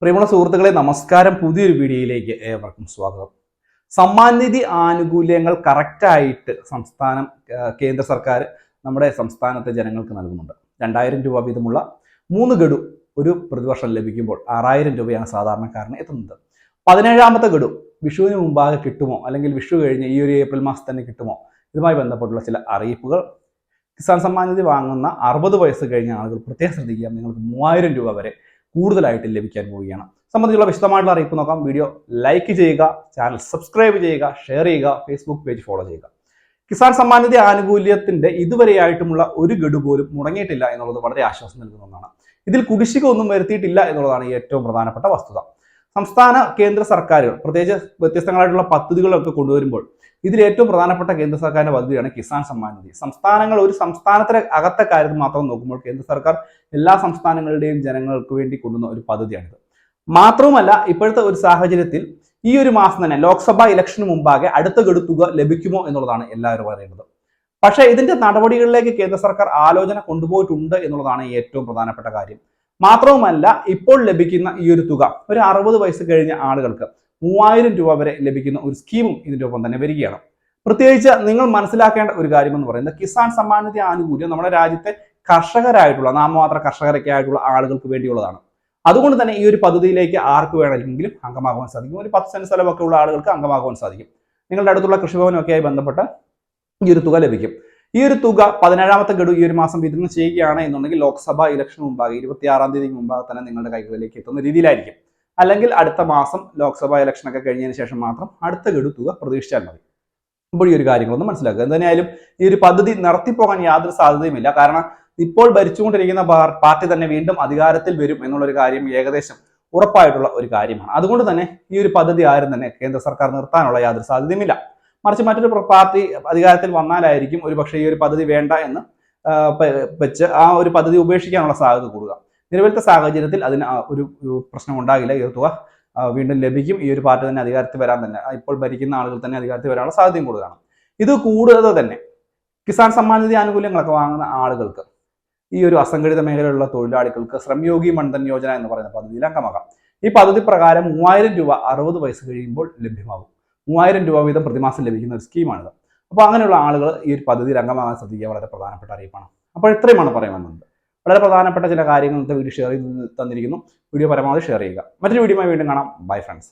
പ്രിയമുള്ള സുഹൃത്തുക്കളെ നമസ്കാരം. പുതിയൊരു വീഡിയോയിലേക്ക് ഏവർക്കും സ്വാഗതം. സമ്മാൻ നിധി ആനുകൂല്യങ്ങൾ കറക്റ്റായിട്ട് കേന്ദ്ര സർക്കാർ നമ്മുടെ സംസ്ഥാനത്തെ ജനങ്ങൾക്ക് നൽകുന്നുണ്ട്. 2000 രൂപ വീതമുള്ള 3 ഗഡു ഒരു പ്രതിവർഷം ലഭിക്കുമ്പോൾ 6000 രൂപയാണ് സാധാരണക്കാരന് എത്തുന്നത്. 17ാമത്തെ ഗഡു വിഷുവിന് മുമ്പാകെ കിട്ടുമോ, അല്ലെങ്കിൽ വിഷു കഴിഞ്ഞ് ഈ ഒരു ഏപ്രിൽ മാസത്തിൽ തന്നെ കിട്ടുമോ, ഇതുമായി ബന്ധപ്പെട്ടുള്ള ചില അറിയിപ്പുകൾ. കിസാൻ സമ്മാൻ നിധി വാങ്ങുന്ന 60 വയസ്സ് കഴിഞ്ഞ ആളുകൾ പ്രത്യേകം ശ്രദ്ധിക്കുക. നിങ്ങൾക്ക് 3000 രൂപ വരെ കൂടുതലായിട്ട് ലഭിക്കാൻ പോവുകയാണ്. സംബന്ധിച്ചുള്ള വിശദമായിട്ടുള്ള അറിയിപ്പ് നോക്കാം. വീഡിയോ ലൈക്ക് ചെയ്യുക, ചാനൽ സബ്സ്ക്രൈബ് ചെയ്യുക, ഷെയർ ചെയ്യുക, ഫേസ്ബുക്ക് പേജ് ഫോളോ ചെയ്യുക. കിസാൻ സമ്മാൻ നിധി ആനുകൂല്യത്തിന്റെ ഇതുവരെയായിട്ടുമുള്ള ഒരു ഗഡു പോലും മുടങ്ങിയിട്ടില്ല എന്നുള്ളത് വളരെ ആശ്വാസം നൽകുന്ന ഒന്നാണ്. ഇതിൽ കുടിശ്ശിക ഒന്നും വരുത്തിയിട്ടില്ല എന്നുള്ളതാണ് ഏറ്റവും പ്രധാനപ്പെട്ട വസ്തുത. സംസ്ഥാന കേന്ദ്ര സർക്കാരുകൾ പ്രത്യേകിച്ച് വ്യത്യസ്തങ്ങളായിട്ടുള്ള പദ്ധതികളൊക്കെ കൊണ്ടുവരുമ്പോൾ ഇതിൽ ഏറ്റവും പ്രധാനപ്പെട്ട കേന്ദ്ര സർക്കാരിന്റെ പദ്ധതിയാണ് കിസാൻ സമ്മാൻ നിധി. സംസ്ഥാനങ്ങൾ ഒരു സംസ്ഥാനത്തിന് അകത്തെ കാര്യത്തിൽ മാത്രം നോക്കുമ്പോൾ കേന്ദ്ര സർക്കാർ എല്ലാ സംസ്ഥാനങ്ങളുടെയും ജനങ്ങൾക്ക് വേണ്ടി കൊണ്ടുവന്ന ഒരു പദ്ധതിയാണിത്. മാത്രവുമല്ല, ഇപ്പോഴത്തെ ഒരു സാഹചര്യത്തിൽ ഈ ഒരു മാസം തന്നെ ലോക്സഭാ ഇലക്ഷന് മുമ്പാകെ അടുത്ത ഗഡു തുക ലഭിക്കുമോ എന്നുള്ളതാണ് എല്ലാവരും പറയുന്നത്. പക്ഷേ ഇതിന്റെ നടപടികളിലേക്ക് കേന്ദ്ര സർക്കാർ ആലോചന കൊണ്ടുപോയിട്ടുണ്ട് എന്നുള്ളതാണ് ഏറ്റവും പ്രധാനപ്പെട്ട കാര്യം. മാത്രവുമല്ല, ഇപ്പോൾ ലഭിക്കുന്ന ഈ ഒരു തുക ഒരു 60 വയസ്സ് കഴിഞ്ഞ ആളുകൾക്ക് 3000 രൂപ വരെ ലഭിക്കുന്ന ഒരു സ്കീമും ഇതിന്റെ ഒപ്പം തന്നെ വരികയാണ്. പ്രത്യേകിച്ച് നിങ്ങൾ മനസ്സിലാക്കേണ്ട ഒരു കാര്യം എന്ന് പറയുന്നത്, കിസാൻ സമ്മാൻ നിധി ആനുകൂല്യം നമ്മുടെ രാജ്യത്തെ കർഷകരായിട്ടുള്ള നാമമാത്ര കർഷകരൊക്കെ ആയിട്ടുള്ള ആളുകൾക്ക് വേണ്ടിയുള്ളതാണ്. അതുകൊണ്ട് തന്നെ ഈ ഒരു പദ്ധതിയിലേക്ക് ആർക്ക് വേണമെങ്കിലും അംഗമാകുവാൻ സാധിക്കും. ഒരു 10 സെന്റ് സ്ഥലമൊക്കെ ഉള്ള ആളുകൾക്ക് അംഗമാകുവാൻ സാധിക്കും. നിങ്ങളുടെ അടുത്തുള്ള കൃഷിഭവനൊക്കെയായി ബന്ധപ്പെട്ട് ഈ ഒരു തുക ലഭിക്കും. ഈ ഒരു തുക 17ാമത്തെ ഗഡു ഈ ഒരു മാസം വിതരണം ചെയ്യുകയാണ് എന്നുണ്ടെങ്കിൽ ലോക്സഭാ ഇലക്ഷന് മുമ്പാകെ 26-ാം തീയതിക്ക് മുമ്പാകെ തന്നെ നിങ്ങളുടെ കൈകളിലേക്ക് എത്തുന്ന രീതിയിലായിരിക്കും. അല്ലെങ്കിൽ അടുത്ത മാസം ലോക്സഭാ ഇലക്ഷനൊക്കെ കഴിഞ്ഞതിന് ശേഷം മാത്രം അടുത്ത ഗഡു തുക പ്രതീക്ഷിച്ചാൽ മതി. അപ്പോൾ ഈ ഒരു കാര്യങ്ങളൊന്നും മനസ്സിലാക്കുക. എന്തായാലും ഈ ഒരു പദ്ധതി നടത്തിപ്പോകാൻ യാതൊരു സാധ്യതയുമില്ല. കാരണം ഇപ്പോൾ ഭരിച്ചുകൊണ്ടിരിക്കുന്ന പാർട്ടി തന്നെ വീണ്ടും അധികാരത്തിൽ വരും എന്നുള്ളൊരു കാര്യം ഏകദേശം ഉറപ്പായിട്ടുള്ള ഒരു കാര്യമാണ്. അതുകൊണ്ട് തന്നെ ഈ ഒരു പദ്ധതി ആരും തന്നെ കേന്ദ്ര സർക്കാർ നിർത്താനുള്ള യാതൊരു സാധ്യതയുമില്ല. മറിച്ച് മറ്റൊരു പാർട്ടി അധികാരത്തിൽ വന്നാലായിരിക്കും ഒരുപക്ഷെ ഈ ഒരു പദ്ധതി വേണ്ട എന്ന് വെച്ച് ആ ഒരു പദ്ധതി ഉപേക്ഷിക്കാനുള്ള സാധ്യത കൂടുക. നിലവിലത്തെ സാഹചര്യത്തിൽ അതിന് ഒരു പ്രശ്നം ഉണ്ടാകില്ല. ഈ തുക വീണ്ടും ലഭിക്കും. ഈ ഒരു പാർട്ടി തന്നെ അധികാരത്തിൽ വരാൻ തന്നെ, ഇപ്പോൾ ഭരിക്കുന്ന ആളുകൾ തന്നെ അധികാരത്തിൽ വരാനുള്ള സാധ്യതയും കൂടുതലാണ്. ഇത് കൂടാതെ തന്നെ കിസാൻ സമ്മാൻ നിധി ആനുകൂല്യങ്ങളൊക്കെ വാങ്ങുന്ന ആളുകൾക്ക്, ഈ ഒരു അസംഘടിത മേഖലയിലുള്ള തൊഴിലാളികൾക്ക് ശ്രമയോഗി മൺധൻ യോജന എന്ന് പറയുന്ന പദ്ധതിയിൽ അംഗമാകാം. ഈ പദ്ധതി പ്രകാരം 3000 രൂപ 60 വയസ്സ് കഴിയുമ്പോൾ ലഭ്യമാകും. 3000 രൂപ വീതം പ്രതിമാസം ലഭിക്കുന്ന ഒരു സ്കീമാണിത്. അപ്പോൾ അങ്ങനെയുള്ള ആളുകൾ ഈ ഒരു പദ്ധതിയിൽ അംഗമാകാൻ ശ്രദ്ധിക്കുക. വളരെ പ്രധാനപ്പെട്ട അറിയിപ്പാണ്. അപ്പോൾ ഇത്രയുമാണ് പറയുന്നത്. വളരെ പ്രധാനപ്പെട്ട ചില കാര്യങ്ങൾ വീഡിയോ ഷെയർ ചെയ്ത് തന്നിരിക്കുന്നു. വീഡിയോ പരമാവധി ഷെയർ ചെയ്യുക. മറ്റൊരു വീഡിയോയുമായി വീണ്ടും കാണാം. Bye friends.